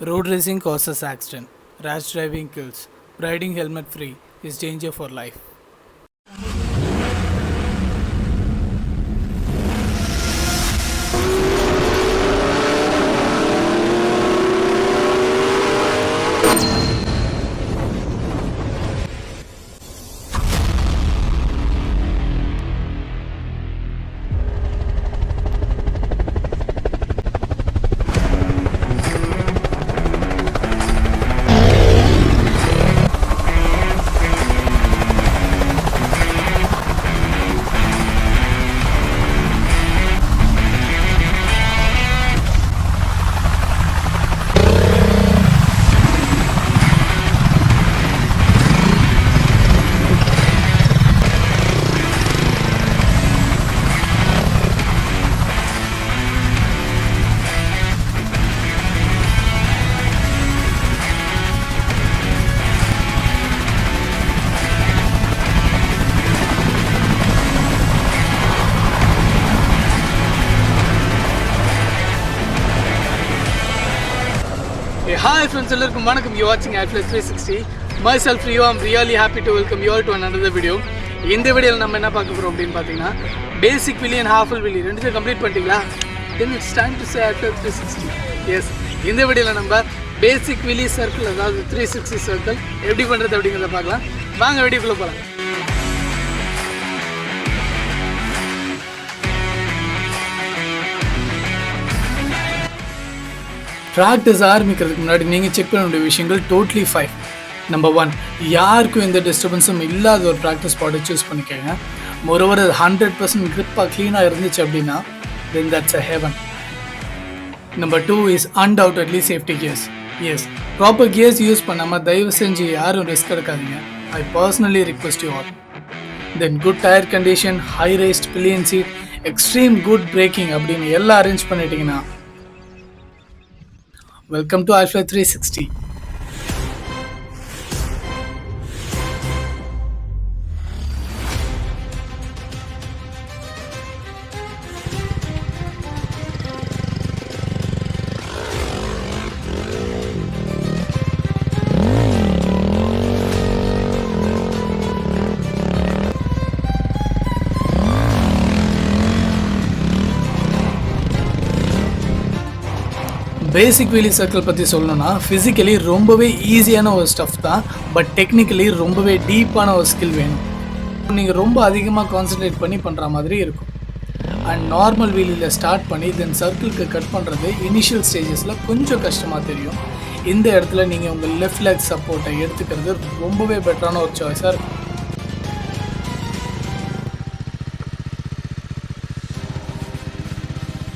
Road racing causes accident. Rash driving kills. Riding helmet free is danger for life. Hey, hi friends, welcome. You're watching iFlex 360. Myself Rio, I'm really happy to welcome you all to another video. In this video, we will see basic wheelie and half wheelie. You complete then it's time to say iFlex 360. Yes, in this video, we will basic wheelie circle, that is 360 circle. How to do it? Let's go video. Practice ஆரம்பிக்கிறதுக்கு முன்னாடி நீங்கள் check பண்ண வேண்டிய விஷயங்கள் totally 5. Number 1, யாருக்கும் எந்த டிஸ்டர்பன்ஸும் இல்லாத ஒரு ப்ராக்டிஸ் ஸ்பாட்டை சூஸ் பண்ணிக்கோங்க. மொரோவர் அது 100% கிரிப்பாக க்ளீனாக இருந்துச்சு அப்படின்னா then that's a heaven. Number 2 is undoubtedly safety gears. Yes, proper gears use பண்ணாமல் தயவு செஞ்சு யாரும் ரிஸ்க் எடுக்காதீங்க. I personally request you all. Then good tyre condition, high raised pillion seat, extreme good braking அப்படின்னு எல்லாம் அரேஞ்ச் பண்ணிட்டீங்கன்னா welcome to Alpha 360. Basic wheelie circle பற்றி சொல்லணும்னா ஃபிசிக்கலி ரொம்பவே ஈஸியான ஒரு ஸ்டஃப் தான், பட் டெக்னிக்கலி ரொம்பவே டீப்பான ஒரு ஸ்கில் வேணும். நீங்கள் ரொம்ப அதிகமாக கான்சன்ட்ரேட் பண்ணி பண்ணுற மாதிரி இருக்கும். அண்ட் நார்மல் வீலியில் ஸ்டார்ட் பண்ணி தென் சர்க்கிளுக்கு கட் பண்ணுறது இனிஷியல் ஸ்டேஜஸில் கொஞ்சம் கஷ்டமாக தெரியும். இந்த இடத்துல நீங்கள் உங்கள் லெஃப்ட் லெக் சப்போர்ட்டை எடுத்துக்கிறது ரொம்பவே பெட்டரான ஒரு சாய்ஸாக இருக்கும்.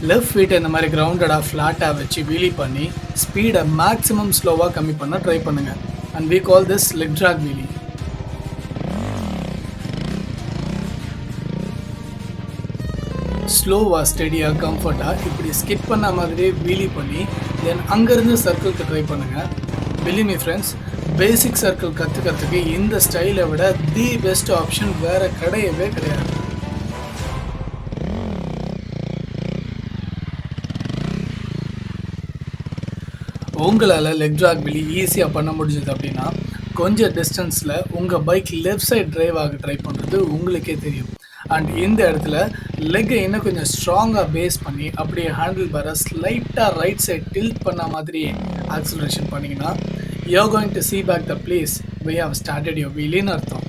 லெஃப்ட் ஃபீட் இந்த மாதிரி கிரவுண்டடாக ஃப்ளாட்டாக வச்சு வீலி பண்ணி ஸ்பீடை மேக்ஸிமம் ஸ்லோவாக கம்மி பண்ண ட்ரை பண்ணுங்கள். And we call this leg drag wheelie. ஸ்லோவாக ஸ்டெடியாக கம்ஃபர்ட்டாக இப்படி ஸ்கிப் பண்ண மாதிரியே வீலி பண்ணி தென் அங்கேருந்து சர்க்கிளுக்கு ட்ரை பண்ணுங்கள். பிலீவ் மீ ஃப்ரெண்ட்ஸ், பேசிக் சர்க்கிள் கற்றுக்கிறதுக்கு இந்த ஸ்டைலை விட தி பெஸ்ட் ஆப்ஷன் வேறு கிடையவே கிடையாது. உங்களால் லெக் ட்ராக் வீலி ஈஸியாக பண்ண முடிஞ்சது அப்படின்னா கொஞ்சம் டிஸ்டன்ஸில் உங்கள் பைக் லெஃப்ட் சைட் டிரைவ் ஆக ட்ரை பண்ணுறது உங்களுக்கே தெரியும். அண்ட் இந்த இடத்துல லெக்கை இன்னும் கொஞ்சம் ஸ்ட்ராங்காக பேஸ் பண்ணி அப்படியே ஹேண்டில் பாரை ஸ்லைட்டாக ரைட் சைட் டில்ட் பண்ண மாதிரியே ஆக்சிலரேஷன் பண்ணிங்கன்னா you are going to see back the place we have started your wheelie அர்த்தம்.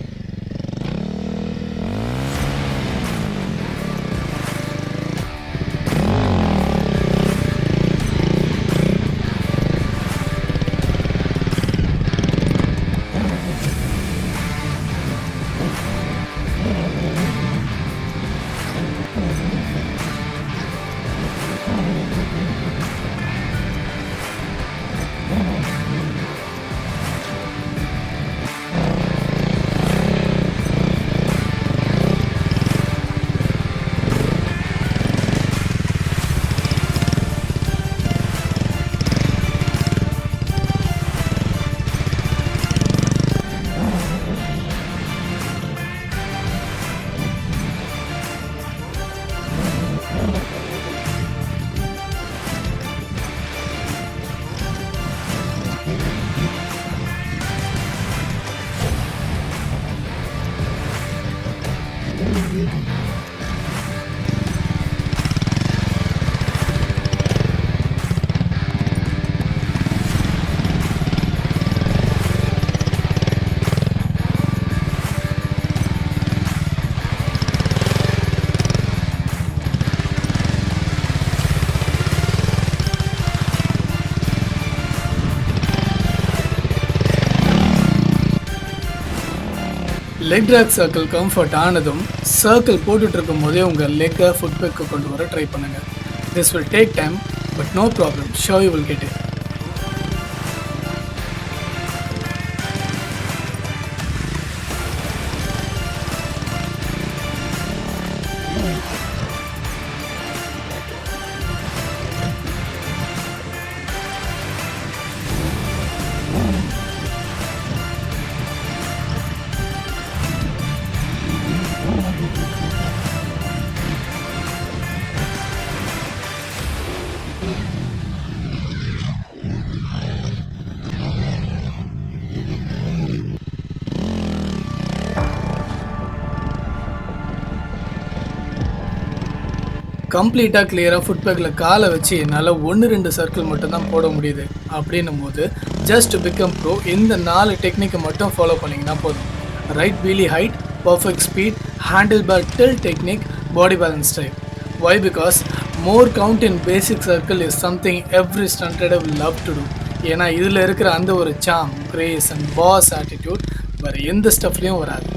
லெக் ட்ராக் சர்க்கிள் கம்ஃபர்ட் ஆனதும் சர்க்கிள் போட்டுட்டு இருக்கும் போதே உங்கள் லெக்கை ஃபுட் பேக்கு கொண்டு வர ட்ரை பண்ணுங்கள். This will take time but no problem, sure you will get it. கம்ப்ளீட்டாக கிளியராக ஃபுட் பேக்கில் காலை வச்சு என்னால் 1-2 சர்க்கிள் மட்டும்தான் போட முடியுது அப்படின்னும் போது ஜஸ்ட் பிகம் ப்ரோ இந்த 4 டெக்னிக்கை மட்டும் ஃபாலோ பண்ணிங்கன்னா போதும். Right wheelie height, perfect speed, handlebar tilt technique, body balance type. Why? Because more count in basic circle is something every stunt rider will love to do. ஏன்னா இதில் இருக்கிற அந்த ஒரு charm, grace and boss attitude வேறு எந்த ஸ்டஃப்லேயும் வராது.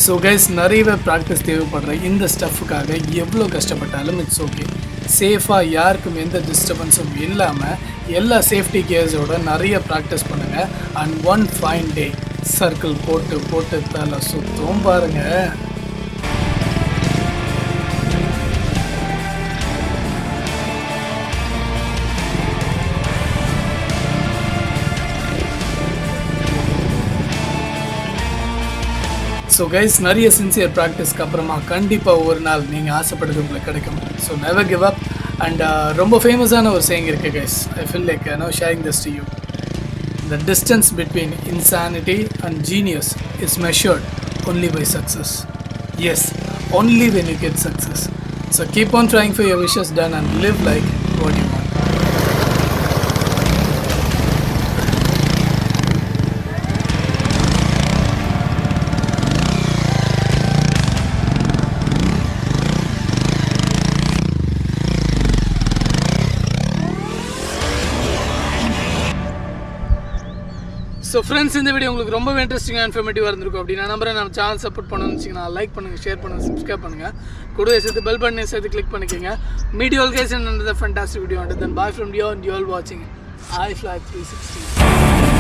So guys, நிறையவே practice தேவைப்படுற இந்த ஸ்டஃப்புக்காக எவ்வளோ கஷ்டப்பட்டாலும் இட்ஸ் ஓகே. சேஃபாக யாருக்கும் எந்த டிஸ்டர்பன்ஸும் இல்லாமல் எல்லா சேஃப்டி கேர்ஸோட நிறைய ப்ராக்டிஸ் பண்ணுங்கள். And one fine day circle போட்டு போட்டு தலை சுத்தம் பாருங்கள். ஸோ கைஸ், நிறைய சின்சியர் ப்ராக்டிஸ்க்கு அப்புறமா கண்டிப்பாக ஒரு நாள் நீங்கள் ஆசைப்படுறது உங்களுக்கு கிடைக்கும். So never give up. And ரொம்ப ஃபேமஸான ஒரு சேயிங் இருக்குது guys. I feel like no sharing this to you. The distance between insanity and genius is measured only by success. Yes, only when you get success. So keep on trying for your wishes done and live like what you want. So friends, இந்த video உங்களுக்கு ரொம்ப இன்ட்ரெஸ்டிங்காக இன்ஃபர்மேட்டிவாக இருந்திருக்கும் அப்படின்னா நம்புறேன். நம்ம channel support பண்ணணும்னு வச்சிங்கன்னா லைக் பண்ணுங்கள், ஷேர் பண்ணுங்கள், சப்ஸ்கிரைப் பண்ணுங்கள். கூடவே சேர்த்து பெல் பட்டனை சேர்த்து கிளிக் பண்ணிக்கோங்க. Meet you all guys in another fantastic video. Until then, bye from you and you all watching iFly 360.